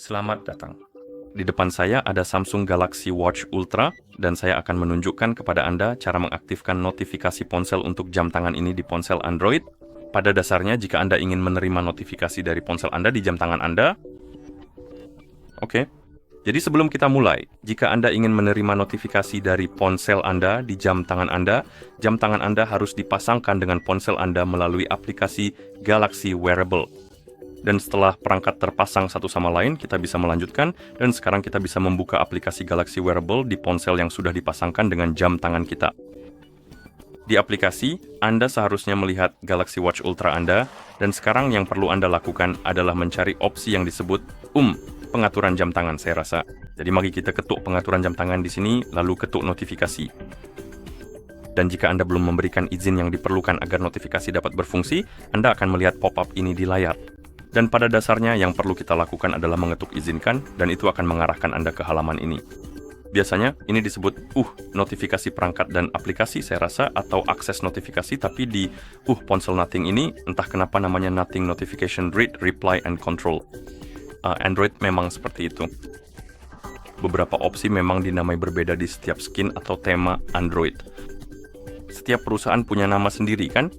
Selamat datang. Di depan saya ada Samsung Galaxy Watch Ultra, dan saya akan menunjukkan kepada Anda cara mengaktifkan notifikasi ponsel untuk jam tangan ini di ponsel Android. Pada dasarnya, jika Anda ingin menerima notifikasi dari ponsel Anda di jam tangan Anda, oke. Jadi sebelum kita mulai, jika Anda ingin menerima notifikasi dari ponsel Anda di jam tangan Anda harus dipasangkan dengan ponsel Anda melalui aplikasi Galaxy Wearable. Dan setelah perangkat terpasang satu sama lain, kita bisa melanjutkan, dan sekarang kita bisa membuka aplikasi Galaxy Wearable di ponsel yang sudah dipasangkan dengan jam tangan kita. Di aplikasi, Anda seharusnya melihat Galaxy Watch Ultra Anda, dan sekarang yang perlu Anda lakukan adalah mencari opsi yang disebut pengaturan jam tangan, saya rasa. Jadi mari kita ketuk pengaturan jam tangan di sini, lalu ketuk notifikasi. Dan jika Anda belum memberikan izin yang diperlukan agar notifikasi dapat berfungsi, Anda akan melihat pop-up ini di layar. Dan pada dasarnya yang perlu kita lakukan adalah mengetuk izinkan, dan itu akan mengarahkan Anda ke halaman ini. Biasanya ini disebut notifikasi perangkat dan aplikasi, saya rasa, atau akses notifikasi, tapi di ponsel Nothing ini entah kenapa namanya Nothing Notification Read, Reply, and Control. Android memang seperti itu. Beberapa opsi memang dinamai berbeda di setiap skin atau tema Android. Setiap perusahaan punya nama sendiri, kan?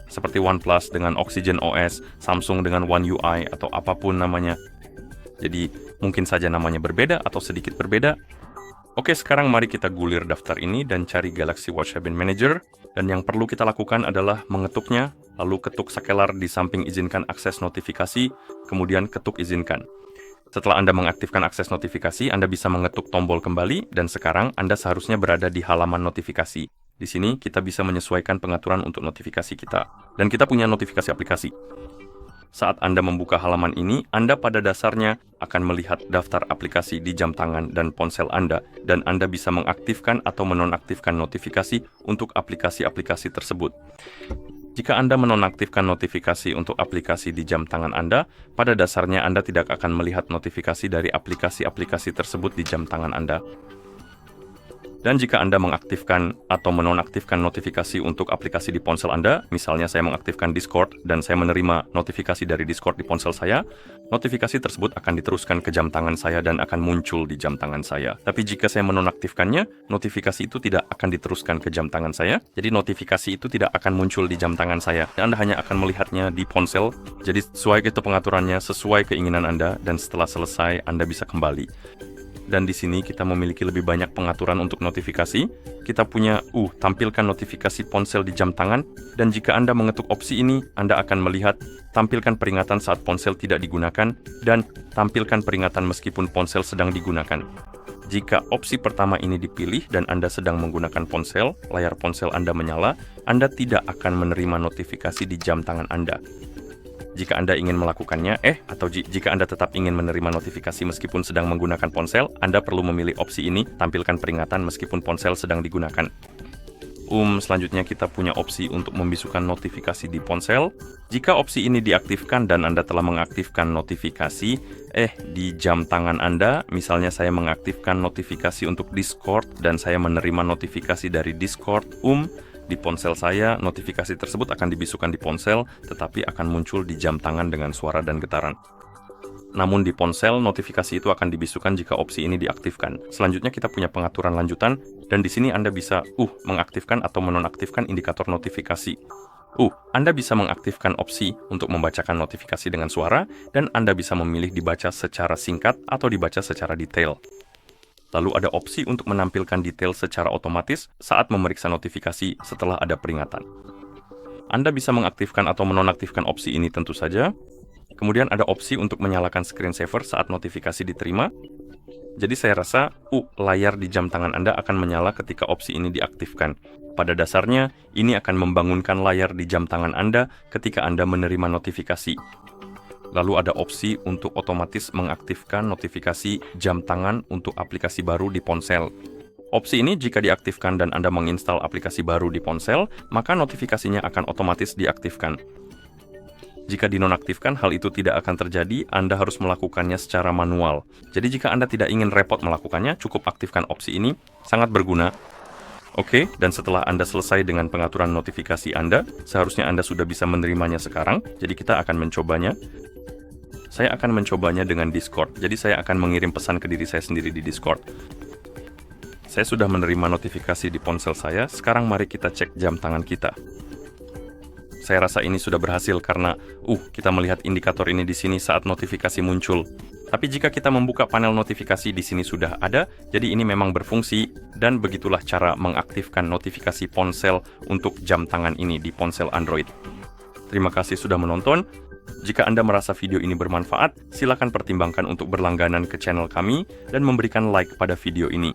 Seperti OnePlus dengan Oxygen OS, Samsung dengan One UI, atau apapun namanya. Jadi, mungkin saja namanya berbeda atau sedikit berbeda. Oke, sekarang mari kita gulir daftar ini dan cari Galaxy Watch Habit Manager. Dan yang perlu kita lakukan adalah mengetuknya, lalu ketuk sakelar di samping izinkan akses notifikasi, kemudian ketuk izinkan. Setelah Anda mengaktifkan akses notifikasi, Anda bisa mengetuk tombol kembali, dan sekarang Anda seharusnya berada di halaman notifikasi. Di sini kita bisa menyesuaikan pengaturan untuk notifikasi kita. Dan kita punya notifikasi aplikasi. Saat Anda membuka halaman ini, Anda pada dasarnya akan melihat daftar aplikasi di jam tangan dan ponsel Anda, dan Anda bisa mengaktifkan atau menonaktifkan notifikasi untuk aplikasi-aplikasi tersebut. Jika Anda menonaktifkan notifikasi untuk aplikasi di jam tangan Anda, pada dasarnya Anda tidak akan melihat notifikasi dari aplikasi-aplikasi tersebut di jam tangan Anda. Dan jika Anda mengaktifkan atau menonaktifkan notifikasi untuk aplikasi di ponsel Anda, misalnya saya mengaktifkan Discord dan saya menerima notifikasi dari Discord di ponsel saya, notifikasi tersebut akan diteruskan ke jam tangan saya dan akan muncul di jam tangan saya. Tapi jika saya menonaktifkannya, notifikasi itu tidak akan diteruskan ke jam tangan saya, jadi notifikasi itu tidak akan muncul di jam tangan saya. Anda hanya akan melihatnya di ponsel, jadi sesuai itu pengaturannya, sesuai keinginan Anda, dan setelah selesai Anda bisa kembali. Dan di sini kita memiliki lebih banyak pengaturan untuk notifikasi. Kita punya tampilkan notifikasi ponsel di jam tangan, dan jika Anda mengetuk opsi ini, Anda akan melihat tampilkan peringatan saat ponsel tidak digunakan, dan tampilkan peringatan meskipun ponsel sedang digunakan. Jika opsi pertama ini dipilih dan Anda sedang menggunakan ponsel, layar ponsel Anda menyala, Anda tidak akan menerima notifikasi di jam tangan Anda. Jika Anda ingin melakukannya, atau jika Anda tetap ingin menerima notifikasi meskipun sedang menggunakan ponsel, Anda perlu memilih opsi ini, tampilkan peringatan meskipun ponsel sedang digunakan. Selanjutnya kita punya opsi untuk membisukan notifikasi di ponsel. Jika opsi ini diaktifkan dan Anda telah mengaktifkan notifikasi, di jam tangan Anda, misalnya saya mengaktifkan notifikasi untuk Discord dan saya menerima notifikasi dari Discord, di ponsel saya, notifikasi tersebut akan dibisukan di ponsel, tetapi akan muncul di jam tangan dengan suara dan getaran. Namun di ponsel, notifikasi itu akan dibisukan jika opsi ini diaktifkan. Selanjutnya kita punya pengaturan lanjutan, dan di sini Anda bisa mengaktifkan atau menonaktifkan indikator notifikasi. Anda bisa mengaktifkan opsi untuk membacakan notifikasi dengan suara, dan Anda bisa memilih dibaca secara singkat atau dibaca secara detail. Lalu ada opsi untuk menampilkan detail secara otomatis saat memeriksa notifikasi setelah ada peringatan. Anda bisa mengaktifkan atau menonaktifkan opsi ini tentu saja. Kemudian ada opsi untuk menyalakan screensaver saat notifikasi diterima. Jadi saya rasa layar di jam tangan Anda akan menyala ketika opsi ini diaktifkan. Pada dasarnya, ini akan membangunkan layar di jam tangan Anda ketika Anda menerima notifikasi. Lalu ada opsi untuk otomatis mengaktifkan notifikasi jam tangan untuk aplikasi baru di ponsel. Opsi ini jika diaktifkan dan Anda menginstal aplikasi baru di ponsel, maka notifikasinya akan otomatis diaktifkan. Jika dinonaktifkan, hal itu tidak akan terjadi, Anda harus melakukannya secara manual. Jadi jika Anda tidak ingin repot melakukannya, cukup aktifkan opsi ini, sangat berguna. Oke, dan setelah Anda selesai dengan pengaturan notifikasi Anda, seharusnya Anda sudah bisa menerimanya sekarang, jadi kita akan mencobanya. Saya akan mencobanya dengan Discord. Jadi saya akan mengirim pesan ke diri saya sendiri di Discord. Saya sudah menerima notifikasi di ponsel saya. Sekarang mari kita cek jam tangan kita. Saya rasa ini sudah berhasil karena kita melihat indikator ini di sini saat notifikasi muncul. Tapi jika kita membuka panel notifikasi di sini sudah ada, jadi ini memang berfungsi dan begitulah cara mengaktifkan notifikasi ponsel untuk jam tangan ini di ponsel Android. Terima kasih sudah menonton. Jika Anda merasa video ini bermanfaat, silakan pertimbangkan untuk berlangganan ke channel kami dan memberikan like pada video ini.